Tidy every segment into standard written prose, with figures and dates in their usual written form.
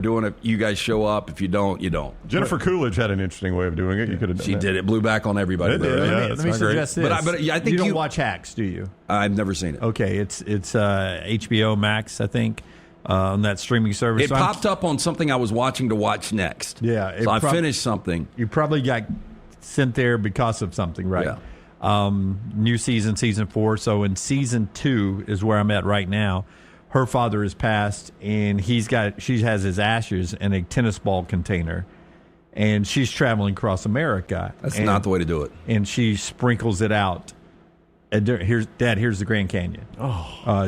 doing it. You guys show up. If you don't, you don't. Jennifer Coolidge had an interesting way of doing it. You could have done She that. did it. Blew back on everybody. It did, Right? yeah. Let me suggest this. But I think you don't watch Hacks, do you? I've never seen it. Okay, it's HBO Max, I think, on that streaming service. It popped up on something I was watching to watch next. Yeah. So I finished something. You probably got sent there because of something, right? Yeah. New season 4. So in season 2 is where I'm at right now. Her father has passed, and she has his ashes in a tennis ball container, and she's traveling across America. That's not the way to do it. And she sprinkles it out. And here's the Grand Canyon.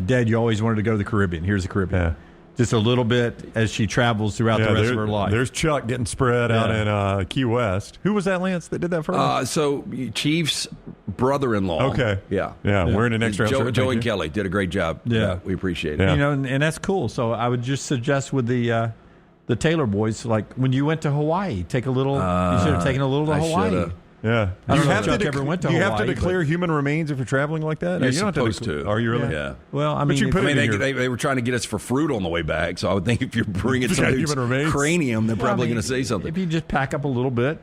Dad, you always wanted to go to the Caribbean. Here's the Caribbean. Yeah. Just a little bit as she travels throughout the rest of her life. There's Chuck getting spread out in Key West. Who was that, Lance, that did that for us? So Chief's brother-in-law. Okay. Yeah. Wearing an extra shirt. Joe and Kelly did a great job. Yeah. We appreciate it. Yeah. You know, and that's cool. So I would just suggest with the Taylor boys, like when you went to Hawaii, take a little. You should have taken a little to Hawaii. shoulda. Yeah. I don't know have if Chuck ever went to Do you have to Hawaii, declare human remains if you're traveling like that? You're You don't have supposed to. Are you really? Yeah. Well, I But mean, you put I it mean, in they were trying to get us for fruit on the way back, so I would think if you're bringing If you some got dude's human remains. cranium, they're probably going to say something. if you just pack up a little bit,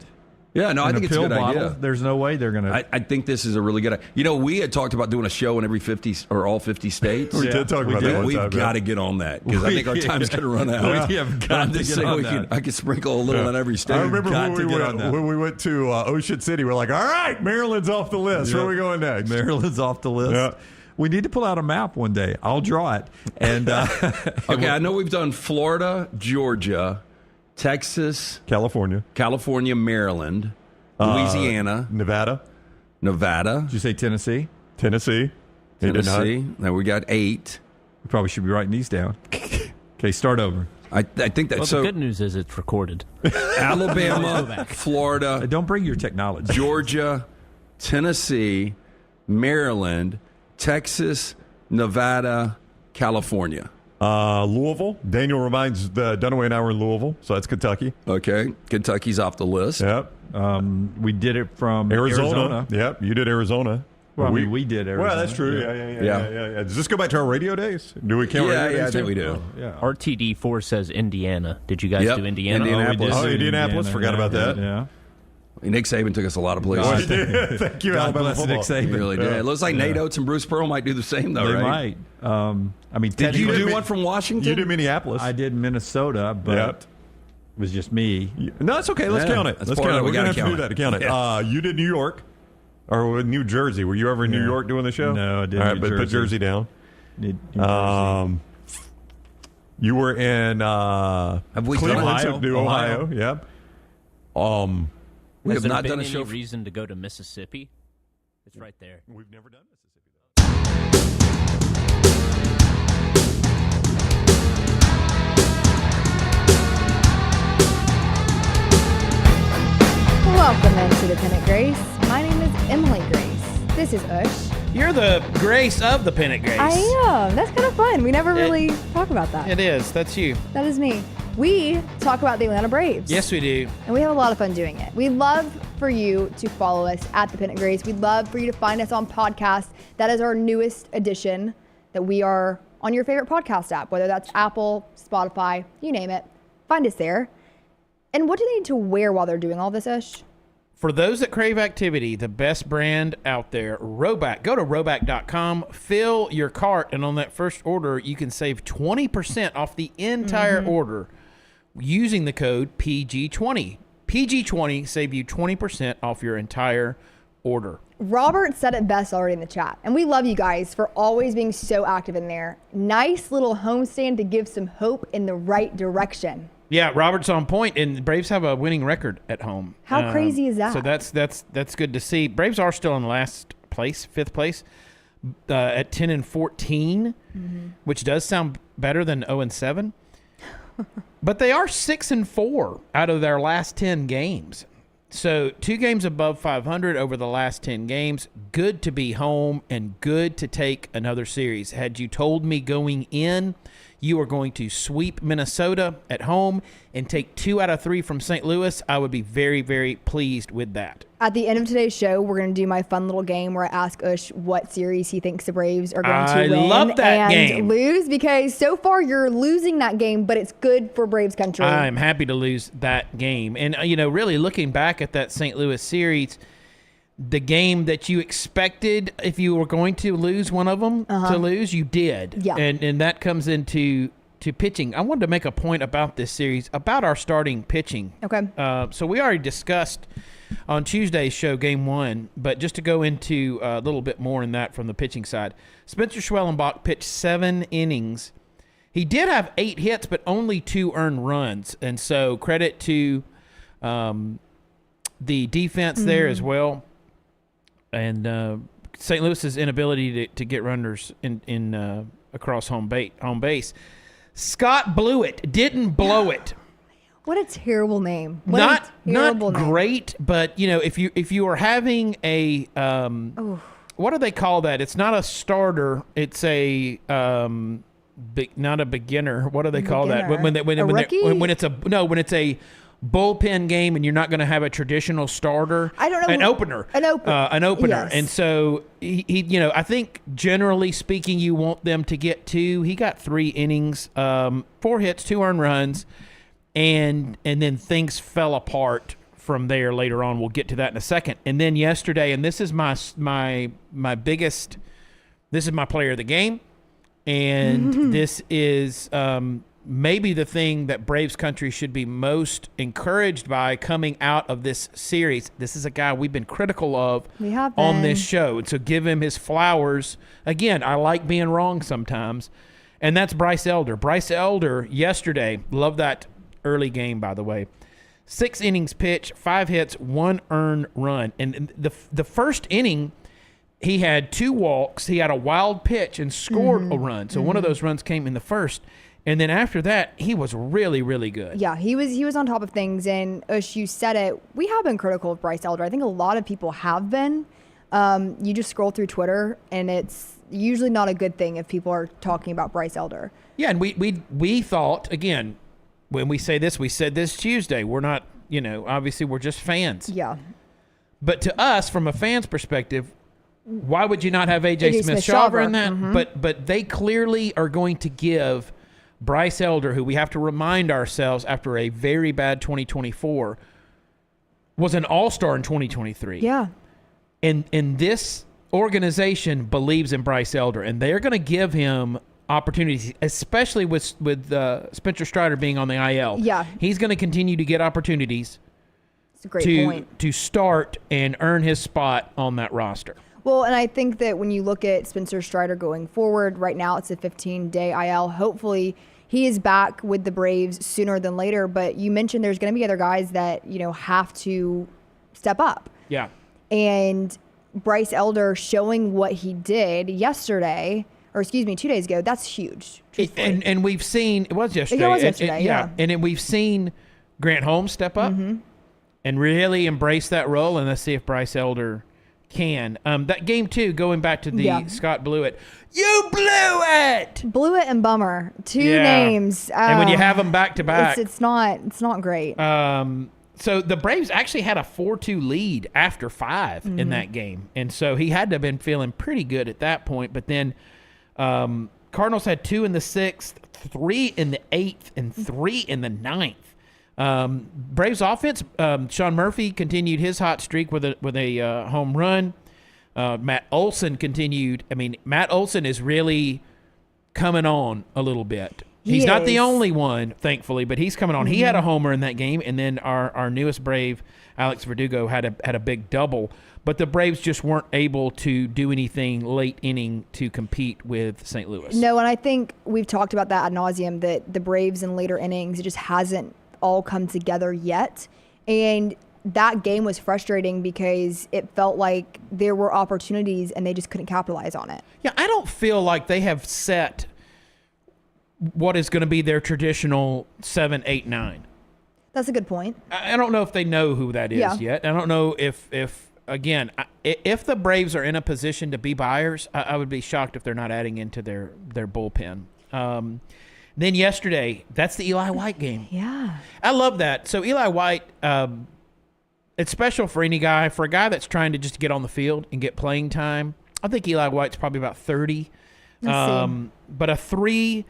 Yeah, no, I in think a it's a pill good bottle, idea. there's no way they're going to. I think this is a really good idea. You know, we had talked about doing a show in every 50 or all 50 states. We did talk about that one We've time. got to get on that because I think our time's going to run out. We have But got I'm to just get saying on we that. I could sprinkle a little in every state. I remember got to get on that. when we went to Ocean City, we're like, all right, Maryland's off the list. Where are we going next? Maryland's off the list. Yeah. We need to pull out a map one day. I'll draw it. And Okay, I know we've done Florida, Georgia, Texas, California, Maryland, Louisiana, Nevada, did you say Tennessee? Tennessee. He did not. Tennessee. Now we got 8. We probably should be writing these down. Okay, start over. I think that Well, so. the good news is it's recorded. Alabama, Florida, Don't bring your technology. Georgia, Tennessee, Maryland, Texas, Nevada, California. Louisville. Daniel reminds Dunaway and I were in Louisville, so that's Kentucky. Okay, Kentucky's off the list. Yep. We did it from Arizona. Yep. You did Arizona. Well, we did Arizona. Well, that's true. Yeah. Does this go back to our radio days? Do we count radio days? Yeah, I think too? we do. Yeah. RTD4 says Indiana. Did you guys Yep. do Indiana? Indianapolis. Oh, Indianapolis. Forgot about that. Yeah. Nick Saban took us a lot of Oh, places. he did. Thank you, God Alabama bless football. Nick Saban. He really did. It looks like Nate Oates and Bruce Pearl might do the same, though, They right? might. I mean, Did you technically- do one from Washington? You did Minneapolis. I did Minnesota, but Yep. it was just me. No, that's okay. Let's Yeah, count it. that's Let's part count of it. it. We We're going to gotta have to do that to count it. Yeah. You did New York. Or New Jersey. Were you ever in New York doing the show? No, I didn't. All right, New but put Jersey. Jersey down. New Jersey. You were in Have we Cleveland, done so New Ohio. Yep. We Has have there not been done a any show. reason to go to Mississippi? It's right there. We've never done Mississippi. Welcome into the Pennant Grace. My name is Emily Grace. This is Ush. You're the Grace of the Pennant Grace. I am. That's kind of fun. We never really talk about that. It is. That's you. That is me. We talk about the Atlanta Braves. Yes, we do. And we have a lot of fun doing it. We'd love for you to follow us at the Pennant Grace. We'd love for you to find us on podcasts. That is our newest edition, that we are on your favorite podcast app, whether that's Apple, Spotify, you name it. Find us there. And what do they need to wear while they're doing all this, Ush? For those that crave activity, the best brand out there, Roback. Go to roback.com, fill your cart, and on that first order, you can save 20% off the entire order using the code PG20. PG20 save you 20% off your entire order. Robert said it best already in the chat, and we love you guys for always being so active in there. Nice little homestand to give some hope in the right direction. Yeah, Robert's on point, and the Braves have a winning record at home. How crazy is that? So that's good to see. Braves are still in last place, 5th place, at 10-14, which does sound better than 0-7. But they are 6-4 out of their last 10 games. So 2 games above 500 over the last 10 games. Good to be home and good to take another series. Had you told me going in, you are going to sweep Minnesota at home and take 2 out of 3 from St. Louis, I would be very, very pleased with that. At the end of today's show, we're going to do my fun little game where I ask Ush what series he thinks the Braves are going to win love that and game. lose, because so far you're losing that game, but it's good for Braves country. I'm happy to lose that game. And, really looking back at that St. Louis series, the game that you expected, if you were going to lose one of them to lose, you did. Yeah. And that comes into pitching. I wanted to make a point about this series, about our starting pitching. Okay. So we already discussed on Tuesday's show, Game 1, but just to go into a little bit more in that from the pitching side. Spencer Schwellenbach pitched 7 innings. He did have 8 hits, but only 2 earned runs. And so credit to the defense there as well. And St. Louis's inability to get runners in across home base. Scott blew it, didn't blow it. What a terrible name. What Not a terrible name. great, but if you are having a what do they call that? It's not a starter. It's a not a beginner. What do they call that? When it's a bullpen game and you're not going to have a traditional starter. I don't know. An opener. Yes. And so he I think generally speaking, you want them to get 2. He got 3 innings, 4 hits, 2 earned runs, and then things fell apart from there later on. We'll get to that in a second. And then yesterday, and this is my biggest, this is my player of the game, and this is maybe the thing that Braves country should be most encouraged by coming out of this series. This is a guy we've been critical of on this show, and so give him his flowers. Again, I like being wrong sometimes, and that's Bryce Elder. Bryce Elder yesterday, love that early game, by the way. 6 innings pitched, 5 hits, 1 earned run. And the first inning, he had 2 walks. He had a wild pitch and scored a run. So one of those runs came in the first. And then after that, he was really, really good. Yeah, he was on top of things. And Ush, you said it. We have been critical of Bryce Elder. I think a lot of people have been. You just scroll through Twitter, and it's usually not a good thing if people are talking about Bryce Elder. Yeah, and we thought, again, when we say this, we said this Tuesday. We're not, obviously we're just fans. Yeah. But to us, from a fan's perspective, why would you not have A.J. Smith-Shawver in that? But they clearly are going to give Bryce Elder, who we have to remind ourselves after a very bad 2024, was an all-star in 2023. Yeah. And this organization believes in Bryce Elder, and they're going to give him opportunities, especially with Spencer Strider being on the IL. Yeah. He's going to continue to get opportunities It's a great point. to start and earn his spot on that roster. Well, and I think that when you look at Spencer Strider going forward, right now it's a 15-day IL. Hopefully he is back with the Braves sooner than later. But you mentioned there's going to be other guys that, have to step up. Yeah. And Bryce Elder showing what he did yesterday, or 2 days ago, that's huge. And we've seen, it was yesterday. It was yesterday, yeah. And then we've seen Grant Holmes step up and really embrace that role, and let's see if Bryce Elder can. That game, too, going back to the Scott blew it. You blew it! Blew it and Bummer. 2 names. And when you have them back to back. It's not great. So the Braves actually had a 4-2 lead after 5 in that game. And so he had to have been feeling pretty good at that point. But then Cardinals had 2 in the 6th, 3 in the 8th, and 3 in the 9th. Braves offense, Sean Murphy continued his hot streak with a home run. Matt Olson continued. I mean, Matt Olson is really coming on a little bit. He's not the only one, thankfully, but he's coming on. He had a homer in that game, and then our newest Brave, Alex Verdugo, had a big double. But the Braves just weren't able to do anything late inning to compete with St. Louis. No, and I think we've talked about that ad nauseum, that the Braves in later innings, it just hasn't all come together yet. And that game was frustrating because it felt like there were opportunities and they just couldn't capitalize on it. Yeah, I don't feel like they have set what is going to be their traditional 7, 8, 9. That's a good point. I don't know if they know who that is yet. I don't know if again, if the Braves are in a position to be buyers, I would be shocked if they're not adding into their bullpen. Then yesterday, that's the Eli White game. Yeah. I love that. So Eli White, it's special for any guy. For a guy that's trying to just get on the field and get playing time, I think Eli White's probably about 30. Let's see. But a 3-run,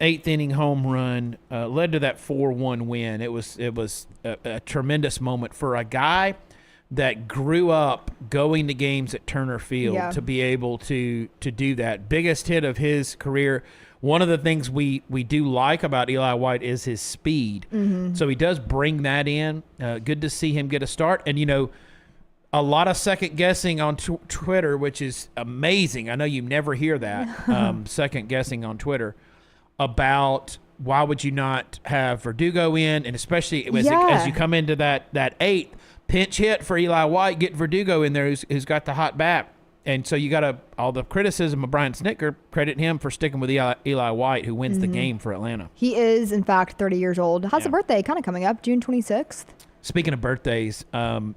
8th-inning home run led to that 4-1 win. It was a tremendous moment for a guy that grew up going to games at Turner Field to be able to do that. Biggest hit of his career. One of the things we do like about Eli White is his speed. Mm-hmm. So he does bring that in. Good to see him get a start. And, a lot of second guessing on Twitter, which is amazing. I know you never hear that, second guessing on Twitter, about why would you not have Verdugo in, and especially as you come into that 8th, pinch hit for Eli White, get Verdugo in there who's got the hot bat. And so you got all the criticism of Brian Snitker, credit him for sticking with Eli White, who wins the game for Atlanta. He is, in fact, 30 years old. Has a birthday kind of coming up, June 26th. Speaking of birthdays,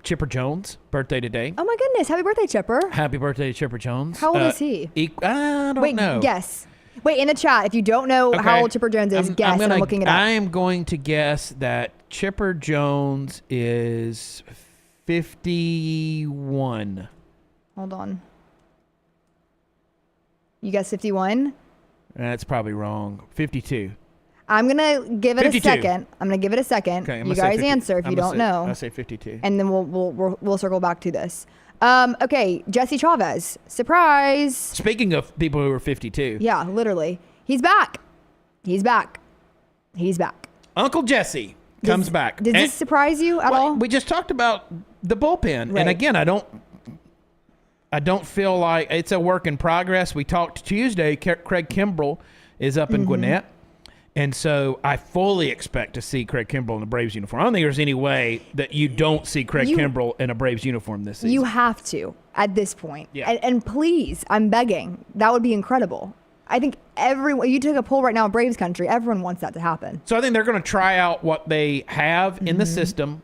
Chipper Jones, birthday today. Oh, my goodness. Happy birthday, Chipper. Happy birthday to Chipper Jones. How old is he? I don't know. Guess. Wait, in the chat, if you don't know how old Chipper Jones is, guess. I'm looking it up. I am going to guess that Chipper Jones is 51. Hold on. You guess 51? That's probably wrong. 52. I'm going to give it 52. a second. Okay, you guys answer if you don't know. I say 52. And then we'll circle back to this. Okay, Jesse Chavez. Surprise. Speaking of people who are 52. Yeah, literally. He's back. Uncle Jesse comes back. Does this surprise you at all? We just talked about the bullpen. Right. And again, I don't feel like it's a work in progress. We talked Tuesday. Craig Kimbrell is up in Gwinnett. And so I fully expect to see Craig Kimbrell in a Braves uniform. I don't think there's any way that you don't see Craig Kimbrell in a Braves uniform this season. You have to at this point. Yeah. And please, I'm begging. That would be incredible. I think you took a poll right now in Braves country. Everyone wants that to happen. So I think they're going to try out what they have in the system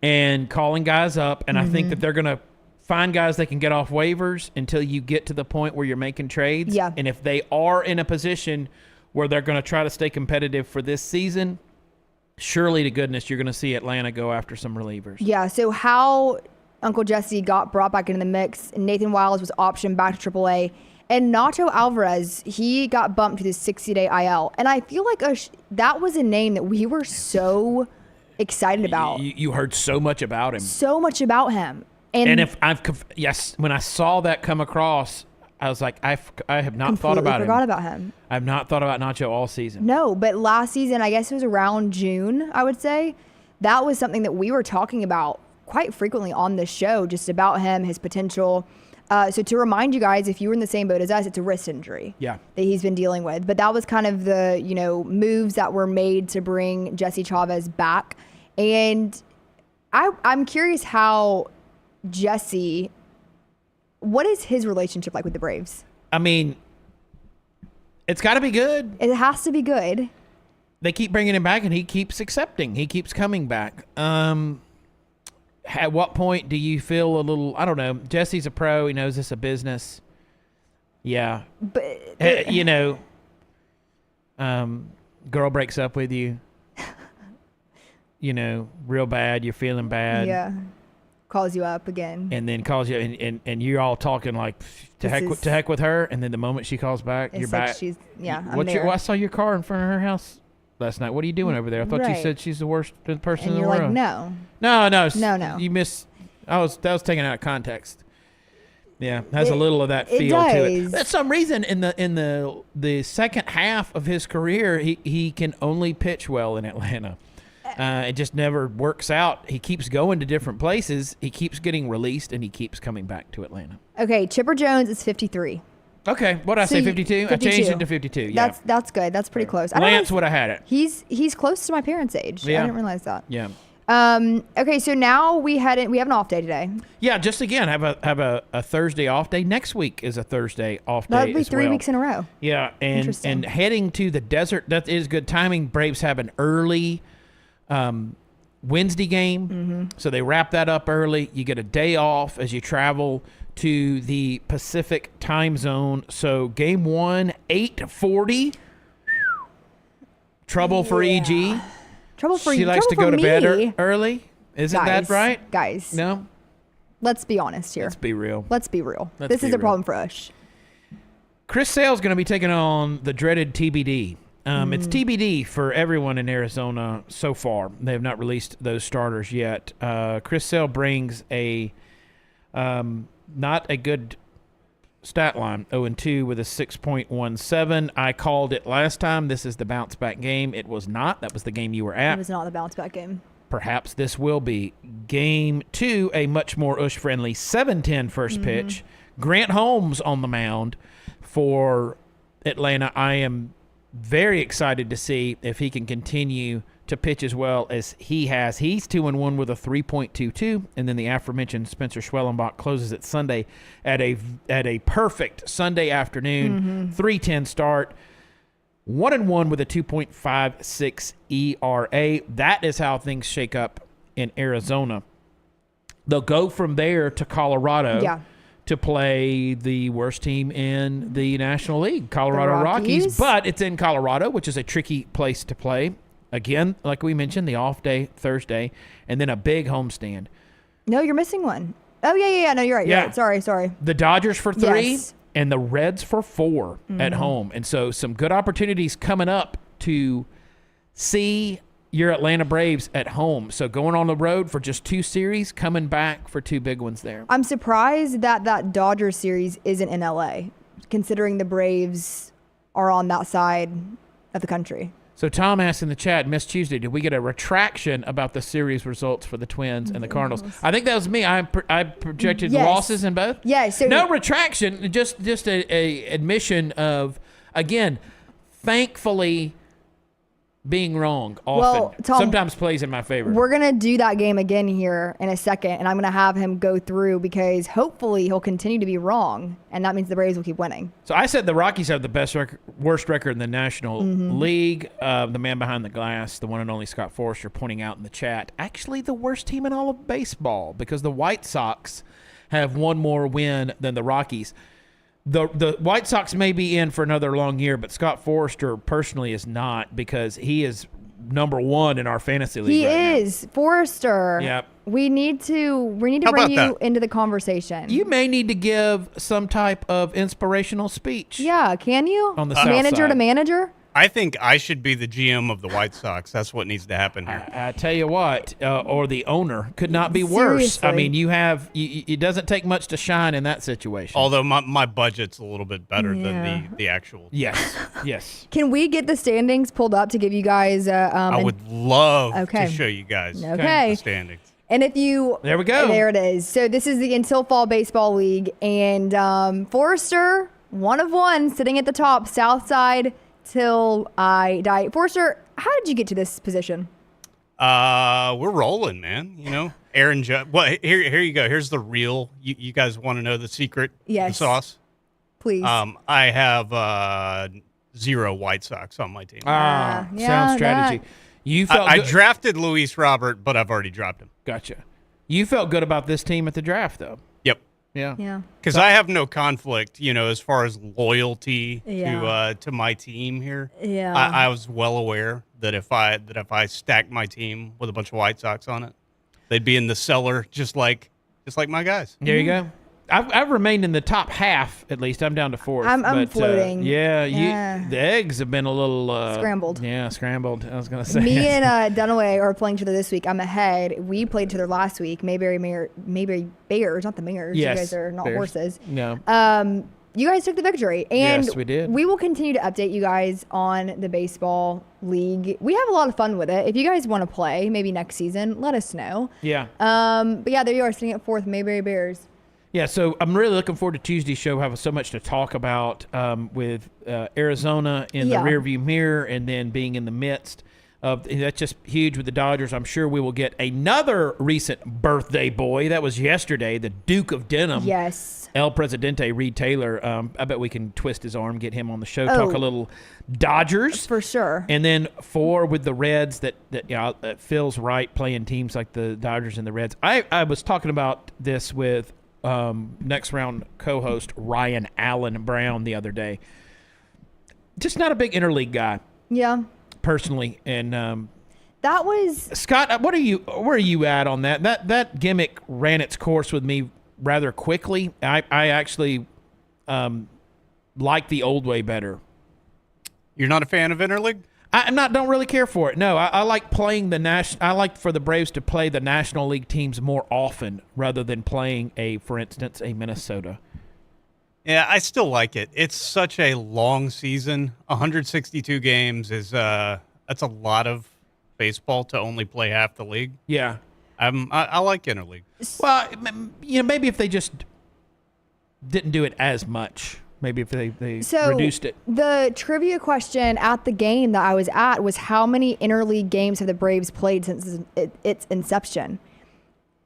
and calling guys up. And I think that they're going to find guys they can get off waivers until you get to the point where you're making trades. Yeah. And if they are in a position where they're going to try to stay competitive for this season, surely to goodness you're going to see Atlanta go after some relievers. Yeah, so how Uncle Jesse got brought back into the mix, Nathan Wiles was optioned back to AAA, and Nacho Alvarez, he got bumped to the 60-day IL. And I feel like that was a name that we were so excited about. You heard so much about him. So much about him. And when I saw that come across, I was like, I have not thought about him. Forgot about him. I've not thought about Nacho all season. No, but last season, I guess it was around June, I would say, that was something that we were talking about quite frequently on this show, just about him, his potential. So to remind you guys, if you were in the same boat as us, it's a wrist injury that he's been dealing with. But that was kind of the, moves that were made to bring Jesse Chavez back. And I'm curious how Jesse, what is his relationship like with the Braves? I mean, it's got to be good. It has to be good. They keep bringing him back, and he keeps accepting. He keeps coming back. At what point do you feel a little, I don't know, Jesse's a pro. He knows it's a business. Yeah. But girl breaks up with you, real bad. You're feeling bad. Yeah. Calls you up again. And then calls you, and you're all talking like, to heck with her. And then the moment she calls back, you're like back. I'm there. I saw your car in front of her house last night. What are you doing over there? I thought you said she's the worst person in the world. And you're like, No. You missed. That was taken out of context. Yeah, has a little of that feel to it. For some reason, in the second half of his career, he can only pitch well in Atlanta. It just never works out. He keeps going to different places. He keeps getting released, and he keeps coming back to Atlanta. Okay, Chipper Jones is 53. Okay, what did I say, 52? I changed it to 52. Yeah, that's good. That's pretty close. Lance would have had it. He's close to my parents' age. Yeah. I didn't realize that. Yeah. Okay, so now we have an off day today. Yeah, just again have a Thursday off day. Next week is a Thursday off day. That'll be 3 weeks in a row. Yeah, and heading to the desert, that is good timing. Braves have an early Wednesday game, so they wrap that up early. You get a day off as you travel to the Pacific time zone. So game 1, 8:40 Trouble for EG. Trouble for She you. likes to go to bed early. Isn't Guys, that right? Guys. No? Let's be honest here. Let's be real. Let's be real. Let's This be is a real. problem for us. Chris Sale's going to be taking on the dreaded TBD. It's TBD for everyone in Arizona so far. They have not released those starters yet. Chris Sale brings a not a good stat line, 0-2 with a 6.17. I called it last time. This is the bounce back game. It was not. That was the game you were It at. was not the bounce back game. Perhaps this will be game 2, a much more Ush-friendly 7-10 first pitch. Grant Holmes on the mound for Atlanta. I am very excited to see if he can continue to pitch as well as he has. He's 2-1 with a 3.22, and then the aforementioned Spencer Schwellenbach closes it Sunday at a perfect Sunday afternoon 3:10 start. 1-1 with a 2.56 ERA. That is how things shake up in Arizona. They'll go from there to Colorado to play the worst team in the National League, Colorado The Rockies. Rockies. But it's in Colorado, which is a tricky place to play. Again, like we mentioned, the off day Thursday, and then a big homestand. No, you're missing one. Oh, yeah. No, you're right. Yeah. You're right. Sorry. The Dodgers for 3 Yes. and the Reds for 4 at home. And so some good opportunities coming up to see your Atlanta Braves at home. So going on the road for just 2 series, coming back for 2 big ones there. I'm surprised that Dodgers series isn't in LA, considering the Braves are on that side of the country. So Tom asked in the chat, Miss Tuesday, did we get a retraction about the series results for the Twins and the Cardinals? I think that was me. I projected Yes. losses in both. Yeah, so No retraction, just a admission of, again, thankfully being wrong often. Well, Tom, sometimes plays in my favor. we're going to do that game again here in a second, and I'm going to have him go through because hopefully he'll continue to be wrong, and that means the Braves will keep winning. So I said the Rockies have the worst record in the National League. The man behind the glass, the one and only Scott Forrester, pointing out in the chat, actually the worst team in all of baseball because the White Sox have one more win than the Rockies. The White Sox may be in for another long year, but Scott Forrester personally is not because he is number 1 in our fantasy league. He right is Forrester. Yep. We need to How bring about you that? into the conversation. now. You may need to give some type of inspirational speech. Yeah, can you? On the south manager to side. manager? I think I should be the GM of the White Sox. That's what needs to happen here. I tell you what, or the owner could not be worse. I Seriously. mean, it doesn't take much to shine in that situation. Although my budget's a little bit better than the actual. Yes. Can we get the standings pulled up to give you guys I would love Okay. to show you guys Okay. the standings. And if you There we go. There it is. So this is the Until Fall Baseball League, and Forrester, 1 of 1, sitting at the top, South Side till I die. Forrester, how did you get to this position? We're rolling, man. You know, Aaron Judge. Well, here you go. Here's the real. You guys want to know the secret? Yes. The sauce. Please. I have 0 White Sox on my team. yeah, Sound strategy. that- You felt I good. drafted Luis Robert, but I've already dropped him. Gotcha. You felt good about this team at the draft, though. Yep. Yeah. yeah. Because I have no conflict, as far as loyalty Yeah. to my team here. Yeah. I was well aware that if I stacked my team with a bunch of White Sox on it, they'd be in the cellar just like my guys. There you go. I've remained in the top half, at least. I'm down to 4th. I'm floating. The eggs have been a little Scrambled. Yeah, scrambled. I was gonna say. Me and Dunaway are playing each other this week. I'm ahead. We played each other last week. Mayberry Bears, not the Mayors. Yes, You guys are not Bears. horses. No. You guys took the victory. And Yes, we did. We will continue to update you guys on the baseball league. We have a lot of fun with it. If you guys want to play, maybe next season, let us know. Yeah. But yeah, there you are, sitting at 4th, Mayberry Bears. Yeah, so I'm really looking forward to Tuesday's show. We have so much to talk about with Arizona in the rearview mirror and then being in the midst of that's just huge with the Dodgers. I'm sure we will get another recent birthday boy. That was yesterday, the Duke of Denim. Yes. El Presidente, Reed Taylor. I bet we can twist his arm, get him on the show, talk a little Dodgers. For sure. And then 4 with the Reds that feels right playing teams like the Dodgers and the Reds. I was talking about this with next round co-host Ryan Allen Brown the other day. Just not a big interleague guy. Yeah. personally. And That was Scott, where are you at on that? That gimmick ran its course with me rather quickly. I actually like the old way better. You're not a fan of interleague? Don't really care for it. No, I like playing I like for the Braves to play the National League teams more often rather than playing for instance, a Minnesota. Yeah, I still like it. It's such a long season. 162 games that's a lot of baseball to only play half the league. Yeah. I like interleague. Well, maybe if they just didn't do it as much. Maybe if they reduced it. The trivia question at the game that I was at was how many interleague games have the Braves played since its inception?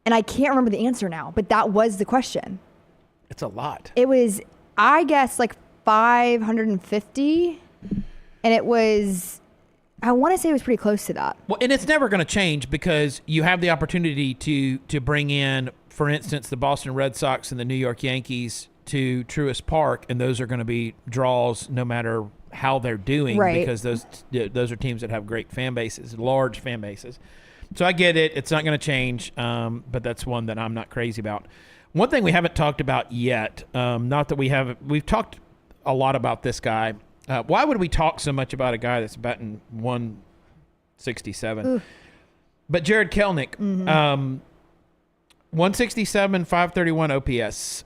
And I can't remember the answer now, but that was the question. It's a lot. It was, I guess, like 550. And it was, I want to say it was pretty close to that. Well, and it's never going to change because you have the opportunity to bring in, for instance, the Boston Red Sox and the New York Yankees to Truist Park, and those are going to be draws no matter how they're doing, right? Because those are teams that have great fan bases, large fan bases. So I get it; it's not going to change, but that's one that I'm not crazy about. One thing we haven't talked about yet, not that we've talked a lot about this guy. Why would we talk so much about a guy that's batting 167? But Jared Kelenic, 167, 531 OPS.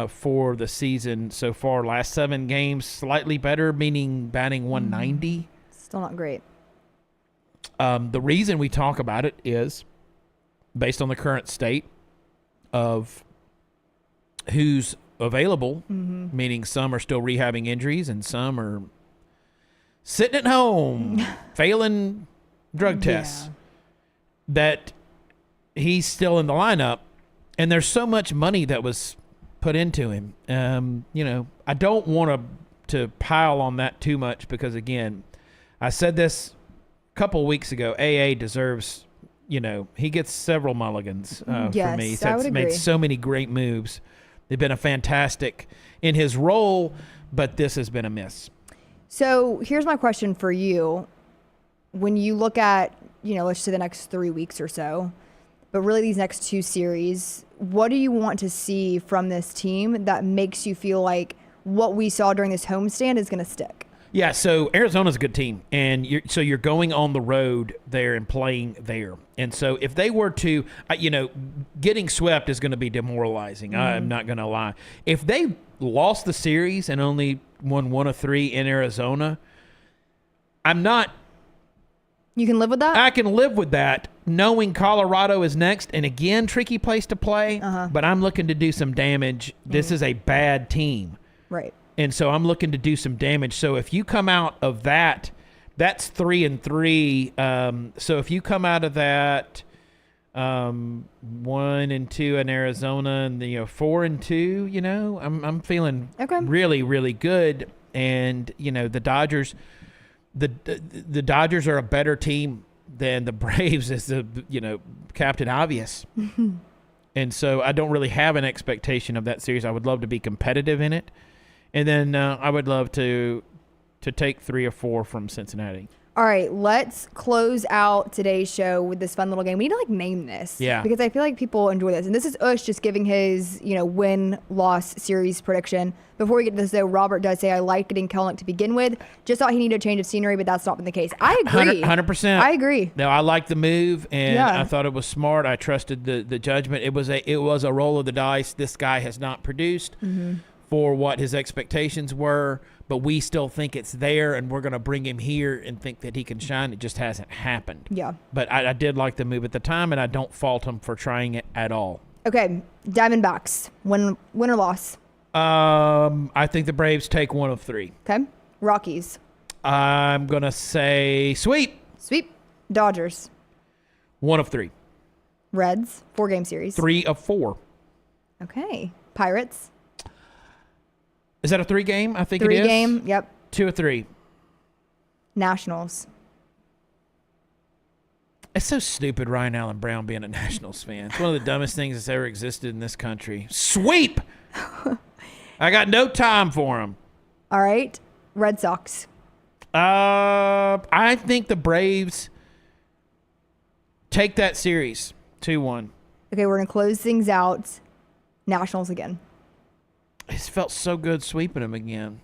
For the season so far, last 7 games, slightly better, meaning batting 190. Still not great. The reason we talk about it is based on the current state of who's available, meaning some are still rehabbing injuries and some are sitting at home, failing drug tests, that he's still in the lineup. And there's so much money that was put into him. I don't want to pile on that too much because, again, I said this a couple of weeks ago. AA deserves, he gets several mulligans for me. He's made so many great moves. They've been a fantastic in his role, but this has been a miss. So here's my question for you. When you look at, let's say the next 3 weeks or so, but really these next 2 series, what do you want to see from this team that makes you feel like what we saw during this homestand is going to stick? Yeah, so Arizona's a good team, and you're going on the road there and playing there. And so if they were to, getting swept is going to be demoralizing. I'm not going to lie. If they lost the series and only won 1 of 3 in Arizona, You can live with that? I can live with that, knowing Colorado is next, and again, tricky place to play, but I'm looking to do some damage. This is a bad team. Right. And so I'm looking to do some damage. So if you come out of that, that's 3-3. So if you come out of that 1-2 in Arizona and 4-2, I'm feeling really, really good. And the Dodgers, the Dodgers are a better team than the Braves, as the Captain Obvious. And so I don't really have an expectation of that series. I would love to be competitive in it. And then I would love to take 3 or 4 from Cincinnati. All right, let's close out today's show with this fun little game. We need to name this. Yeah. Because I feel like people enjoy this. And this is Ush just giving his, win-loss series prediction. Before we get to this, though, Robert does say, I like getting Kelenic to begin with. Just thought he needed a change of scenery, but that's not been the case. I agree. 100%. I agree. No, I like the move, and I thought it was smart. I trusted the judgment. It was a roll of the dice. This guy has not produced for what his expectations were, but we still think it's there, and we're going to bring him here and think that he can shine. It just hasn't happened. Yeah. But I did like the move at the time, and I don't fault him for trying it at all. Okay, Diamondbacks, win or loss? I think the Braves take 1 of 3. Okay. Rockies. I'm going to say sweep. Sweep. Dodgers. 1 of 3. Reds, 4-game series. 3 of 4. Okay. Pirates. Is that a 3-game? I think it is. 3-game, yep. 2 of 3. Nationals. It's so stupid, Ryan Allen Brown being a Nationals fan. It's one of the dumbest things that's ever existed in this country. Sweep! I got no time for him. All right. Red Sox. I think the Braves take that series 2-1. Okay, we're going to close things out. Nationals again. It's felt so good sweeping them again.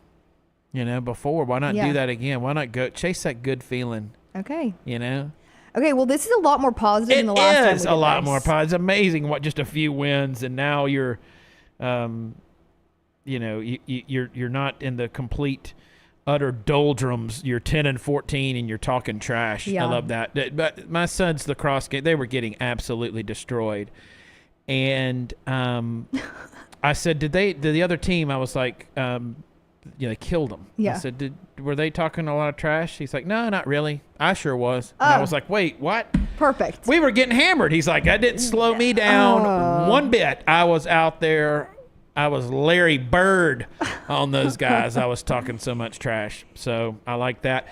Before. Why not do that again? Why not go chase that good feeling? Okay. Okay, well, this is a lot more positive than the last time. It is a lot more positive. It's amazing what just a few wins, and now you're, you're not in the complete, utter doldrums. You're 10-14, and you're talking trash. Yeah. I love that. But my son's lacrosse game, they were getting absolutely destroyed, and I said, did the other team? I was like, they killed them. Yeah. I said, were they talking a lot of trash? He's like, no, not really. I sure was. And I was like, wait, what? Perfect. We were getting hammered. He's like, that didn't slow me down one bit. I was out there. I was Larry Bird on those guys. I was talking so much trash. So I like that.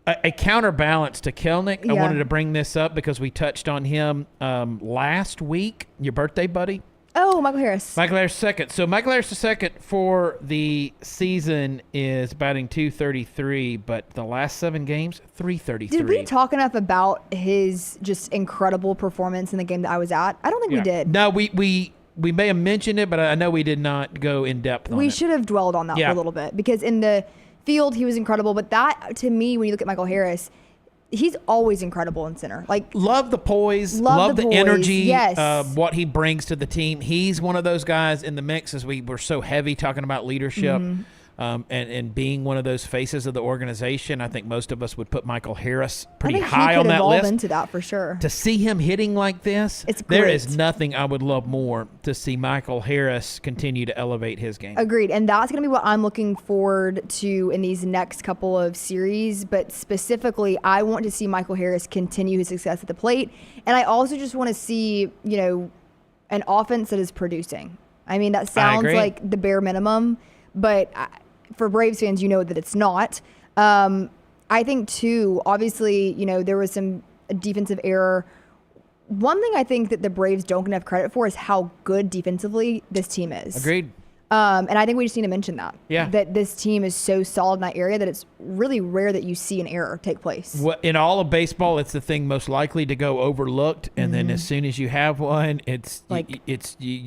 A counterbalance to Kelnick. I wanted to bring this up because we touched on him last week. Your birthday buddy. Oh, Michael Harris. Michael Harris second. So Michael Harris second for the season is batting .233, but the last 7 games, .333. Did we talk enough about his just incredible performance in the game that I was at? I don't think we did. No, we may have mentioned it, but I know we did not go in depth on it. We should have dwelled on that for a little bit because in the field he was incredible. But that, to me, when you look at Michael Harris, he's always incredible in center. Like, love the poise, love the energy, what he brings to the team. He's one of those guys in the mix, as we were so heavy talking about leadership and being one of those faces of the organization. I think most of us would put Michael Harris pretty high on that list. Into that for sure. To see him hitting like this, there is nothing I would love more to see Michael Harris continue to elevate his game. Agreed. And that's going to be what I'm looking forward to in these next couple of series. But specifically, I want to see Michael Harris continue his success at the plate. And I also just want to see, an offense that is producing. I mean, that sounds like the bare minimum, but for Braves fans, that it's not. I think, too, obviously, there was some defensive error. One thing I think that the Braves don't get enough credit for is how good defensively this team is. Agreed. And I think we just need to mention that. Yeah. That this team is so solid in that area that it's really rare that you see an error take place. Well, in all of baseball, it's the thing most likely to go overlooked, and then as soon as you have one, it's like you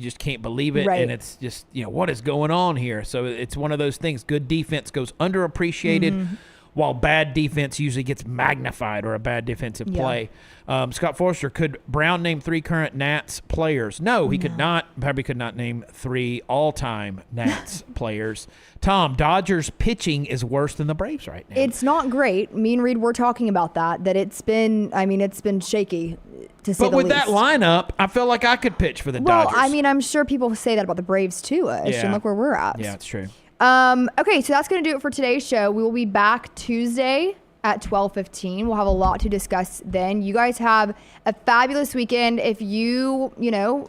just can't believe it, and it's just what is going on here. So it's one of those things. Good defense goes underappreciated, while bad defense usually gets magnified, or a bad defensive play. Scott Forster, could Brown name 3 current Nats players? No, he could not. Probably could not name 3 all-time Nats players. Tom, Dodgers pitching is worse than the Braves right now. It's not great. Me and Reed were talking about that it's been shaky, to say the least. But with that lineup, I feel like I could pitch for the Dodgers. Well, I mean, I'm sure people say that about the Braves too, and look where we're at. Yeah, it's true. Okay, so that's going to do it for today's show. We will be back Tuesday at 12:15. We'll have a lot to discuss then. You guys have a fabulous weekend. If you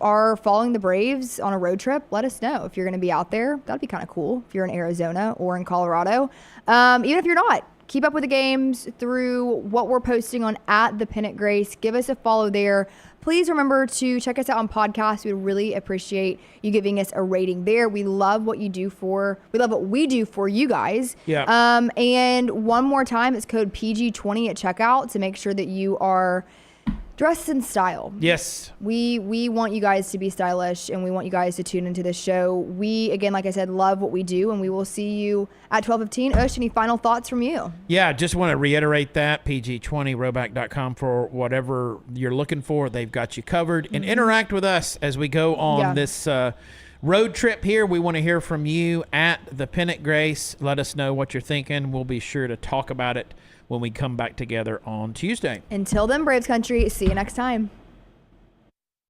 are following the Braves on a road trip, let us know. If you're going to be out there, that'd be kind of cool. If you're in Arizona or in Colorado. Even if you're not, keep up with the games through what we're posting on at the Pennant Grace. Give us a follow there. Please remember to check us out on podcasts. We really appreciate you giving us a rating there. We love what we do for you guys. Yeah. And one more time, it's code PG20 at checkout to make sure that you are dressed in style. Yes. We want you guys to be stylish, and we want you guys to tune into this show. We, again, like I said, love what we do, and we will see you at 12:15. Ush, any final thoughts from you? Yeah, just want to reiterate that. PG20, Roback.com for whatever you're looking for. They've got you covered. And interact with us as we go on this road trip here. We want to hear from you at the Pennant Grace. Let us know what you're thinking. We'll be sure to talk about it when we come back together on Tuesday. Until then, Braves Country, see you next time.